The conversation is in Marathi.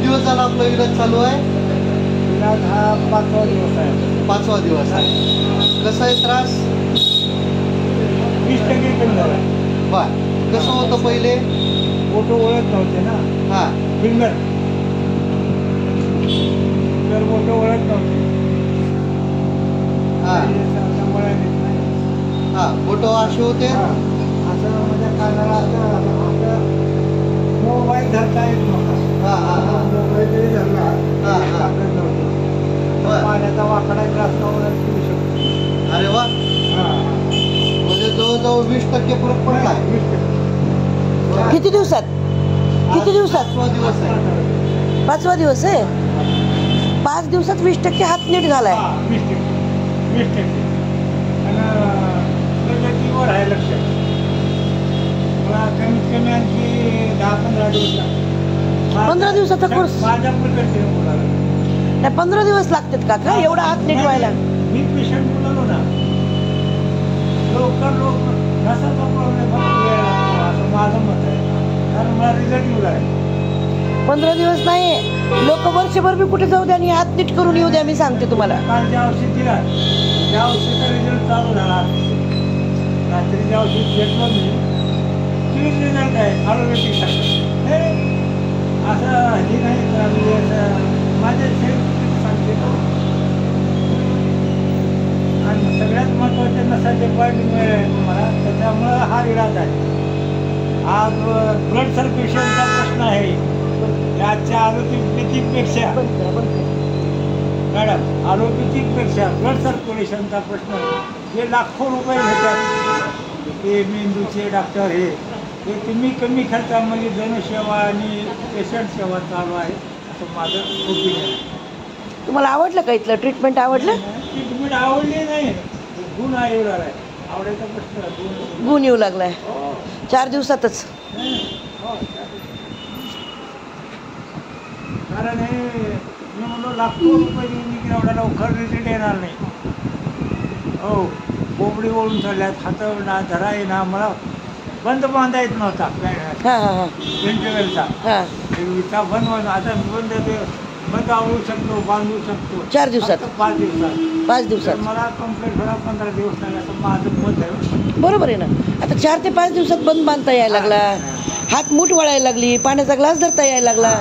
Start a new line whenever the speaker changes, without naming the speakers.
दिवस झाला आपला इलाज चालू आहे?
इलाज हा 5वा दिवस आहे.
5वा दिवस आहे. कसा आहे त्रास?
20% कमी झाला.
बर. कसं होतं पहिले?
फोटो ओळख नव्हते ना.
हां.
फिंगर तर फोटो ओळख नव्हते.
हां हां. फोटो असे होते.
असं म्हणजे कानाला असं मोबाईल धरता येत नव्हता.
हां हां हां.
मोबाईल जरी धरला
हां हां.
टाकत नव्हतं. पाण्याचा वाकडा जास्त ओळख करू शकतो.
अरे वा. म्हणजे जवळजवळ 20% फरक पडला.
किती दिवसात? किती दिवसात?
5वा दिवस आहे.
5वा दिवस आहे. 5 दिवसात 20% हात नीट झालाय.
20% आणि प्रगतीवर आहे लक्ष. मला कमीत कमी आणखी 10-15 दिवस लागतात.
15 दिवसाचा कोर्स?
माझ्या प्रगतीने बोलायला
नाही, 15 दिवस लागतात काका एवढा हात नीट व्हायला?
मी पेशंट बोललो ना, लवकर घसाचा प्रॉब्लेम वेळ लागतो असं माझं मत आहे. कारण मला रिझल्ट येऊ लागला.
15 दिवस नाही, लोक वर्षभर बी कुठे जाऊ द्या आणि हात नीट करून येऊ द्या. मी सांगते तुम्हाला.
काल जे औषध दिला त्या औषधाचा रिझल्ट चालू झाला. रात्री जे औषध घेतलं मी तीच रिझल्ट आहे ॲलोपॅथिक सारखं. असं हे नाही का मी माझ्या शरीर सांगते. आणि सगळ्यात महत्त्वाचे नसाचे पॉईंट मिळाले तुम्हाला, त्याच्यामुळं हा इलाज आहे. आज ब्लड सर्क्युलेशनचा प्रश्न आहे. आजच्या ॲलोपॅथिकपेक्षा मॅडम ॲलोपॅथिकपेक्षा ब्लड सर्क्युलेशनचा प्रश्न आहे. हे लाखो रुपये घेतात ते मेंदूचे डॉक्टर. हे तुम्ही कमी खर्चामध्ये जनसेवा आणि पेशंट सेवा चालू आहे असं माझं ओपिनियन आहे.
तुम्हाला आवडलं का इथलं ट्रीटमेंट? आवडलं?
ट्रीटमेंट आवडली नाही, गुण येऊ लागलाय. आवडायचा प्रश्न
गुण येऊ लागलाय 4 दिवसातच.
कारण हे मी म्हणलो लाखो रुपये देऊन एवढा लवकर रिझल्ट येणार नाही. हो, कोंबडी ओळून चालल्यात, हात ना धरा येणार. मला बंद बांधा येत नव्हता
हां हां हां
इंटरव्हलचा.
हां.
विचा बंद आता बंद आवडू शकतो, बांधू शकतो
4 दिवसात.
5 दिवसात.
5 दिवसात
मला कंप्लीट व्हायला 15 दिवस लागले असं माझं मत आहे.
बरोबर आहे ना. आता 4 ते 5 दिवसात बंद बांधता यायला लागला, हात मूठ वळायला लागली, पाण्याचा ग्लास धरता यायला लागला.